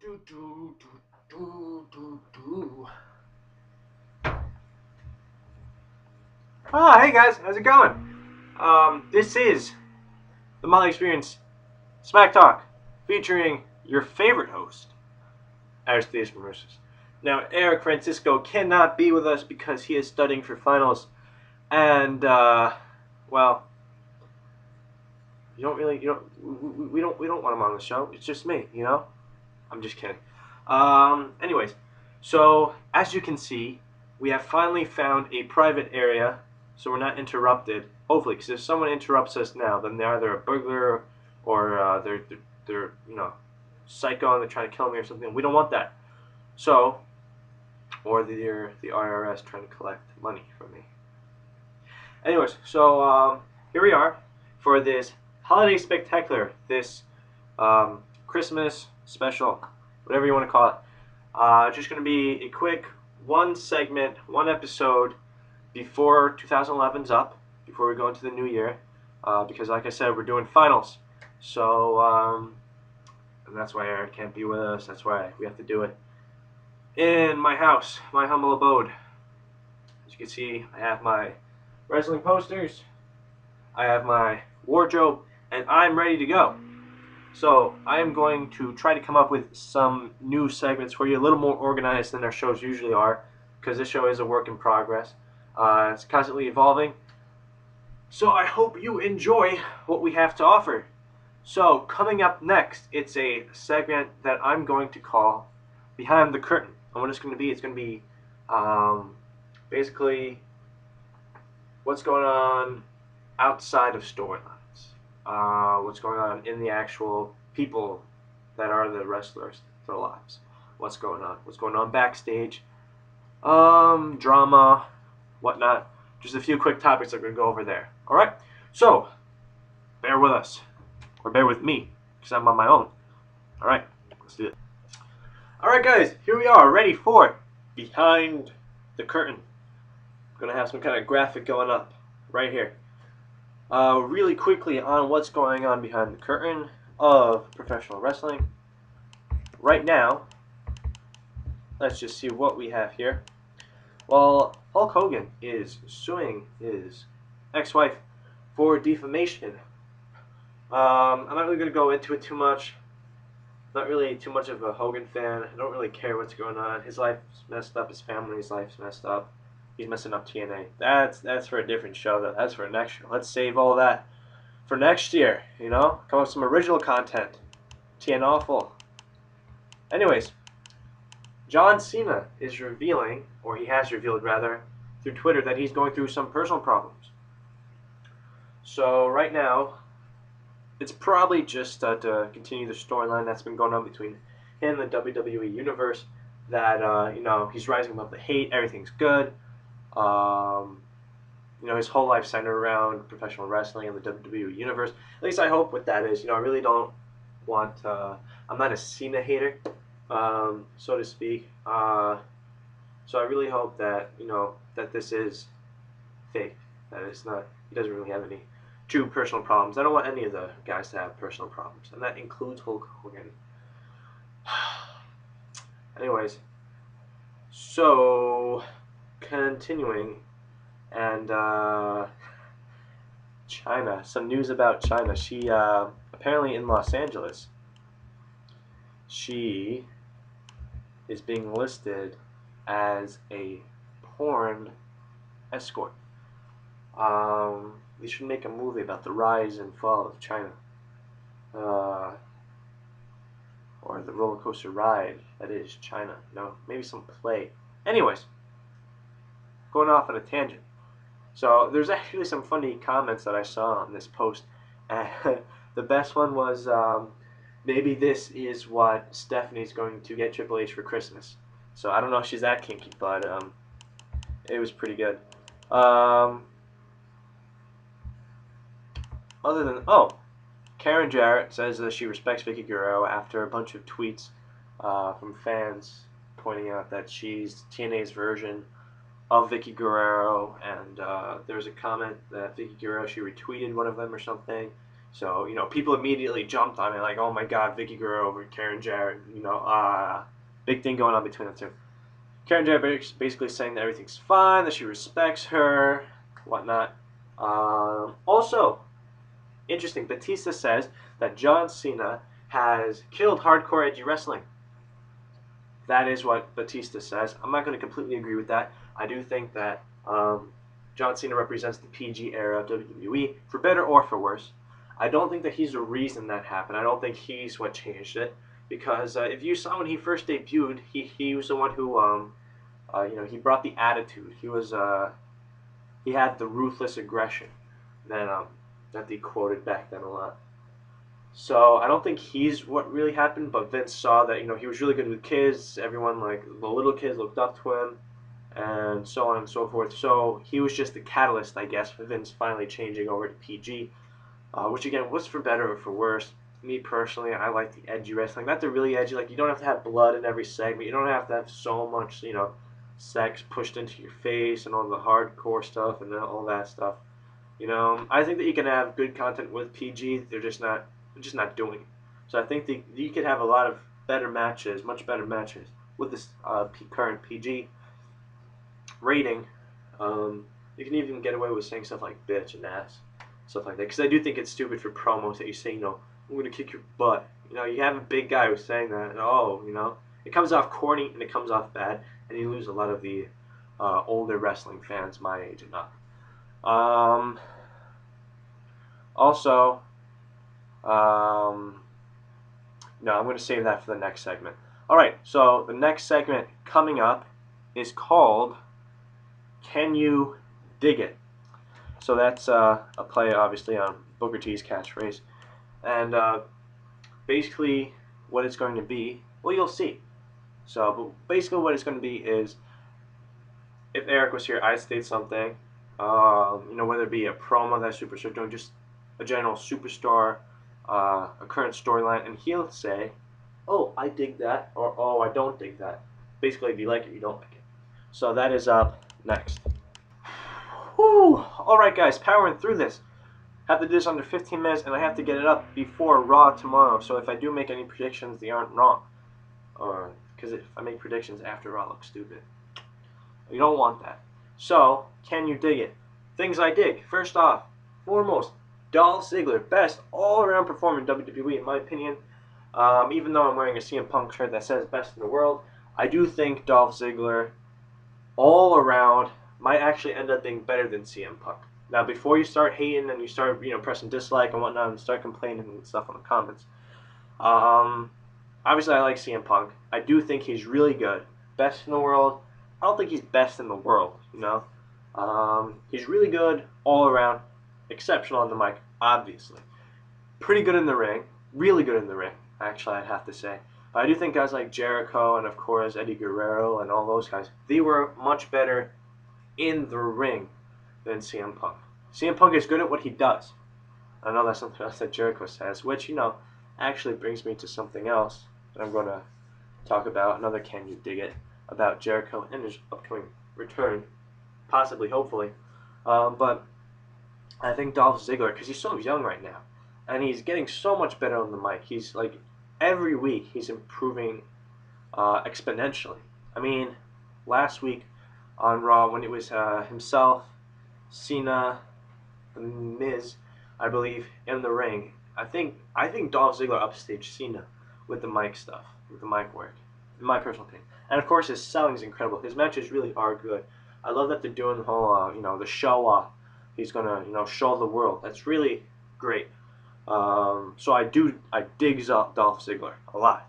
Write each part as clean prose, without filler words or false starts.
do, do, do, do, do, do. Hey guys, how's it going? This is the Motley Experience Smack Talk featuring your favorite host, Aristides Marusis. Now, Eric Francisco cannot be with us because he is studying for finals, and well, we don't want him on the show. It's just me, you know. I'm just kidding. Anyways, so as you can see, we have finally found a private area, so we're not interrupted. Hopefully, because if someone interrupts us now, then they're either a burglar or they're psycho and they're trying to kill me or something. We don't want that. So, or they're the IRS trying to collect money from me. Anyways, so here we are for this holiday spectacular, this Christmas special, whatever you want to call it. Just going to be a quick one segment, one episode before 2011's up, before we go into the new year, because like I said, we're doing finals. So, and that's why Eric can't be with us. That's why we have to do it in my house, my humble abode. As you can see, I have my wrestling posters, I have my wardrobe, and I'm ready to go. So I am going to try to come up with some new segments for you, a little more organized than our shows usually are, because this show is a work in progress. It's constantly evolving. So I hope you enjoy what we have to offer. So coming up next, it's a segment that I'm going to call Behind the Curtain. And what it's going to be, basically what's going on outside of storylines. What's going on in the actual people that are the wrestlers, their lives. What's going on backstage, drama, whatnot. Just a few quick topics I'm going to go over there. Alright, so bear with us, or bear with me, because I'm on my own. Alright, let's do it. Alright guys, here we are, ready for Behind the Curtain. I'm going to have some kind of graphic going up right here. Really quickly on what's going on behind the curtain of professional wrestling. Right now, let's just see what we have here. Well, Hulk Hogan is suing his ex-wife for defamation. I'm not really going to go into it too much. Not really too much of a Hogan fan. I don't really care what's going on. His life's messed up. His family's life's messed up. He's messing up TNA. That's for a different show, though. That's for next show. Let's save all that for next year, you know? Come up with some original content. TN awful. Anyways, John Cena is revealing, or he has revealed rather, through Twitter that he's going through some personal problems. So right now, it's probably just to continue the storyline that's been going on between him and the WWE Universe, that, he's rising above the hate, everything's good. His whole life centered around professional wrestling and the WWE Universe. At least I hope what that is. I really don't want, I'm not a Cena hater, so to speak. So I really hope that, that this is fake. That it's not, he doesn't really have any true personal problems. I don't want any of the guys to have personal problems. And that includes Hulk Hogan. Anyways, so continuing, and China, some news about China. She apparently in Los Angeles, she is being listed as a porn escort. They should make a movie about the rise and fall of China, or the roller coaster ride that is China. Maybe some play. Anyways, going off on a tangent. So there's actually some funny comments that I saw on this post. The best one was, maybe this is what Stephanie's going to get Triple H for Christmas. So I don't know if she's that kinky, but it was pretty good. Other than, Karen Jarrett says that she respects Vicky Guerrero after a bunch of tweets from fans pointing out that she's TNA's version of Vicky Guerrero, and there was a comment that Vicky Guerrero, she retweeted one of them or something, So, you know, people immediately jumped on it like, oh my God, Vicky Guerrero over Karen Jarrett. You know, big thing going on between the two. Karen Jarrett basically saying that everything's fine, that she respects her, whatnot. Also, interesting, Batista says that John Cena has killed hardcore edgy wrestling. That is what Batista says. I'm not going to completely agree with that. I do think that John Cena represents the PG era of WWE, for better or for worse. I don't think that he's the reason that happened. I don't think he's what changed it. Because if you saw when he first debuted, he was the one who, you know, he brought the attitude. He had the ruthless aggression that they quoted back then a lot. So I don't think he's what really happened, but Vince saw that, you know, he was really good with kids. Everyone, like the little kids, looked up to him, and so on and so forth. So he was just the catalyst, I guess, for Vince finally changing over to PG, which again was for better or for worse. Me personally, I like the edgy wrestling, not the really edgy. Like, you don't have to have blood in every segment. You don't have to have so much, you know, sex pushed into your face and all the hardcore stuff and all that stuff. You know, I think that you can have good content with PG. They're just not doing it. So I think that you could have a lot of better matches, much better matches with this current PG rating. You can even get away with saying stuff like bitch and ass, stuff like that. Because I do think it's stupid for promos that you say, you know, I'm going to kick your butt. You know, you have a big guy who's saying that, and you know, it comes off corny and it comes off bad, and you lose a lot of the older wrestling fans my age and up. Also, no, I'm going to save that for the next segment. Alright, so the next segment coming up is called Can You Dig It? So that's a play, obviously, on Booker T's catchphrase. And basically, what it's going to be, well, you'll see. So, but basically, what it's going to be is, if Eric was here, I'd state something, you know, whether it be a promo that Superstar doing, just a general superstar, a current storyline, and he'll say, oh, I dig that, or oh, I don't dig that. Basically, if you like it, you don't like it. So that is up next. Whew! Alright guys, powering through this. Have to do this under 15 minutes, and I have to get it up before Raw tomorrow, so if I do make any predictions, they aren't wrong. Because if I make predictions after Raw, it looks stupid. You don't want that. So, can you dig it? Things I dig. First off, foremost, Dolph Ziggler, best all-around performer in WWE, in my opinion. Even though I'm wearing a CM Punk shirt that says best in the world, I do think Dolph Ziggler, all around, might actually end up being better than CM Punk. Now, before you start hating and you start, you know, pressing dislike and whatnot and start complaining and stuff in the comments, obviously I like CM Punk. I do think he's really good. Best in the world. I don't think he's best in the world, you know. He's really good all around. Exceptional on the mic, obviously. Pretty good in the ring. Really good in the ring, actually, I'd have to say. But I do think guys like Jericho and, of course, Eddie Guerrero and all those guys, they were much better in the ring than CM Punk. CM Punk is good at what he does. I know that's something else that Jericho says, which, you know, actually brings me to something else that I'm going to talk about. Another Can You Dig It? About Jericho and his upcoming return. Possibly, hopefully. But I think Dolph Ziggler, because he's so young right now, and he's getting so much better on the mic. He's like, every week he's improving exponentially. I mean, last week on Raw, when it was himself, Cena, The Miz, I believe, in the ring, I think Dolph Ziggler upstaged Cena with the mic stuff, with the mic work, in my personal opinion. And of course, his selling is incredible. His matches really are good. I love that they're doing the whole, you know, the show off. He's gonna, you know, show the world. That's really great. So I dig Dolph Ziggler a lot.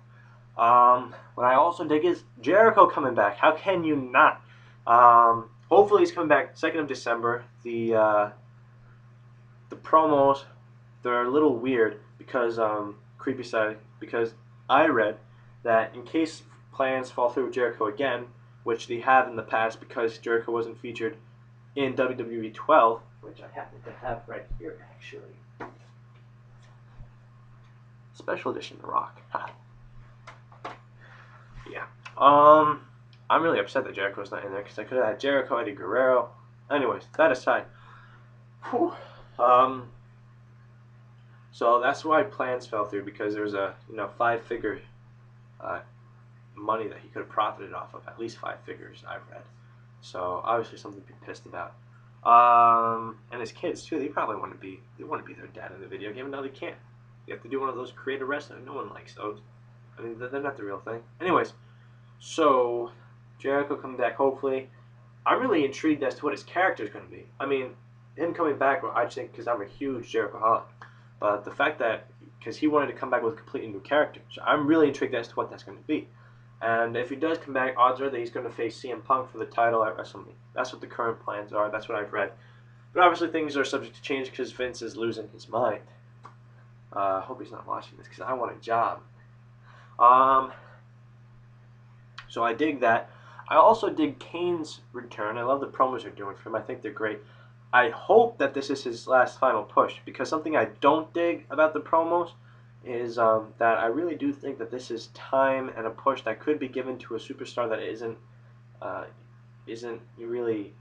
What I also dig is Jericho coming back. How can you not? Hopefully he's coming back 2nd of December. The promos, they're a little weird because creepy side, because I read that in case plans fall through with Jericho again, which they have in the past because Jericho wasn't featured in WWE 12, which I happen to have right here actually. Special edition The Rock. Yeah. I'm really upset that Jericho's not in there because I could have had Jericho, Eddie Guerrero. Anyways, that aside. Whew. So that's why plans fell through, because there was a 5-figure uh, money that he could have profited off of, at least 5 figures I've read. So obviously something to be pissed about. And his kids too. They probably want to be their dad in the video game. No, they can't. You have to do one of those creative wrestling. No one likes those. I mean, they're not the real thing. Anyways, so Jericho coming back, hopefully. I'm really intrigued as to what his character is going to be. I mean, him coming back, well, I think, because I'm a huge Jericho-holic. But the fact that, because he wanted to come back with a completely new character. So I'm really intrigued as to what that's going to be. And if he does come back, odds are that he's going to face CM Punk for the title at WrestleMania. That's what the current plans are. That's what I've read. But obviously things are subject to change because Vince is losing his mind. I hope he's not watching this because I want a job. So I dig that. I also dig Kane's return. I love the promos they're doing for him. I think they're great. I hope that this is his last final push, because something I don't dig about the promos is that I really do think that this is time and a push that could be given to a superstar that isn't really,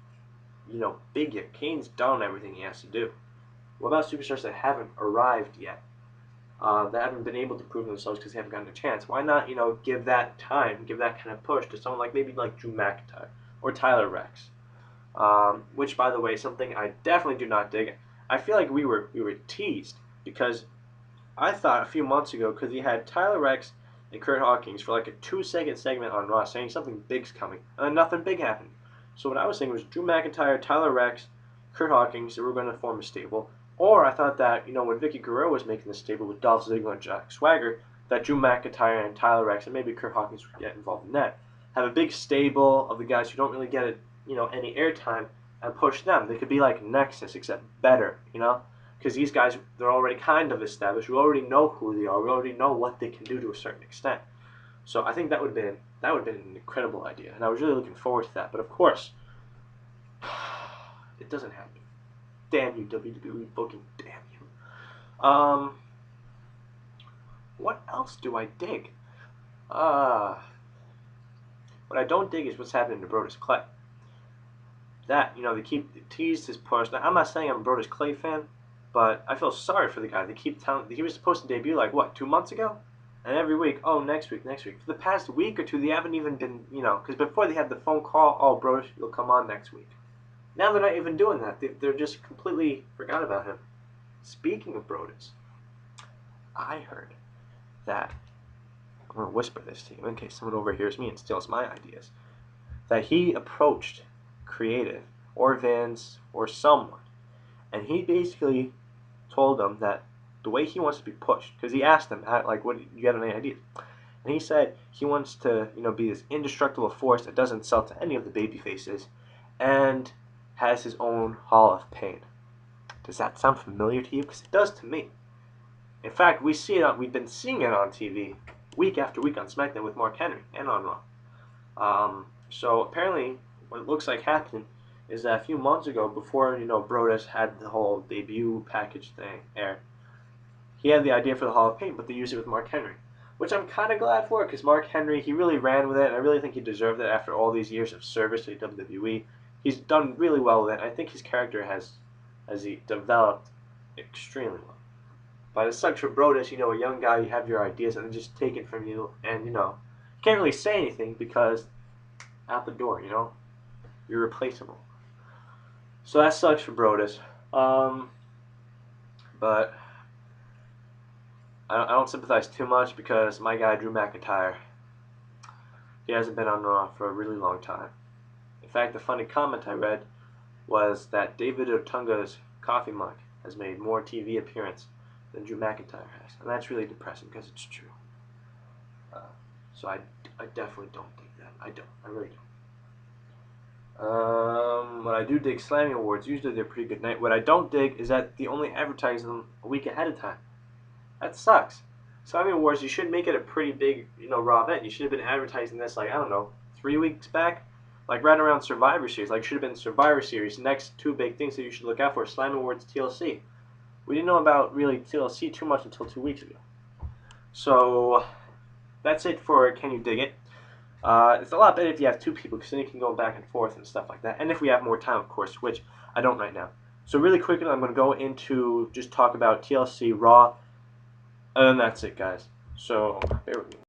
big yet. Kane's done everything he has to do. What about superstars that haven't arrived yet? That haven't been able to prove themselves because they haven't gotten a chance? Why not, give that time, give that kind of push to someone like maybe like Drew McIntyre or Tyler Rex? Which, by the way, something I definitely do not dig. I feel like we were teased, because I thought a few months ago, because he had Tyler Rex and Kurt Hawkins for like a 2-second segment on Raw saying something big's coming, and then nothing big happened. So what I was saying was Drew McIntyre, Tyler Rex, Kurt Hawkins, they were going to form a stable. Or I thought that, when Vicky Guerrero was making the stable with Dolph Ziggler and Jack Swagger, that Drew McIntyre and Tyler Rex and maybe Kurt Hawkins would get involved in that. Have a big stable of the guys who don't really get any airtime, and push them. They could be like Nexus, except better, because these guys, they're already kind of established. We already know who they are. We already know what they can do to a certain extent. So I think that would have been an incredible idea, and I was really looking forward to that. But of course, it doesn't happen. Damn you, WWE booking. Damn you. What else do I dig? What I don't dig is what's happening to Brodus Clay. That, they teased his push. Now, I'm not saying I'm a Brodus Clay fan, but I feel sorry for the guy. They keep telling, he was supposed to debut like, 2 months ago? And every week, oh, next week. For the past week or two, they haven't even been, because before they had the phone call, oh, Brodus, you'll come on next week. Now they're not even doing that. They're just completely forgot about him. Speaking of Brodus, I heard that, I'm going to whisper this to you in case someone overhears me and steals my ideas, that he approached Creative or Vince or someone, and he basically told them that the way he wants to be pushed, because he asked them, what, do you have any ideas? And he said he wants to, be this indestructible force that doesn't sell to any of the baby faces, and has his own Hall of Pain. Does that sound familiar to you? Because it does to me. In fact, we've been seeing it on TV week after week on SmackDown with Mark Henry and on Raw. So apparently, what it looks like happened is that a few months ago, before Brodus had the whole debut package thing aired, he had the idea for the Hall of Pain, but they used it with Mark Henry, which I'm kind of glad for, because Mark Henry, he really ran with it, and I really think he deserved it after all these years of service to WWE. He's done really well with it. I think his character has developed extremely well. But it sucks for Brodus, a young guy, you have your ideas and they just take it from you, and you can't really say anything because out the door, you're replaceable. So that sucks for Brodus. But I don't sympathize too much, because my guy Drew McIntyre, he hasn't been on Raw for a really long time. In fact, the funny comment I read was that David Otunga's coffee mug has made more TV appearance than Drew McIntyre has. And that's really depressing, because it's true. So I definitely don't think that. I really don't. What I do dig, Slamming Awards, usually they're a pretty good night. What I don't dig is that they only advertise them a week ahead of time. That sucks. Slamming Awards, you should make it a pretty big, Raw event. You should have been advertising this, 3 weeks back? Right around Survivor Series. Should have been Survivor Series. Next 2 big things that you should look out for: Slam Awards, TLC. We didn't know about really TLC too much until 2 weeks ago. So that's it for Can You Dig It? It's a lot better if you have 2 people, because then you can go back and forth and stuff like that. And if we have more time, of course, which I don't right now. So really quickly, I'm going to go into just talk about TLC, Raw, And that's it, guys. So bear with me.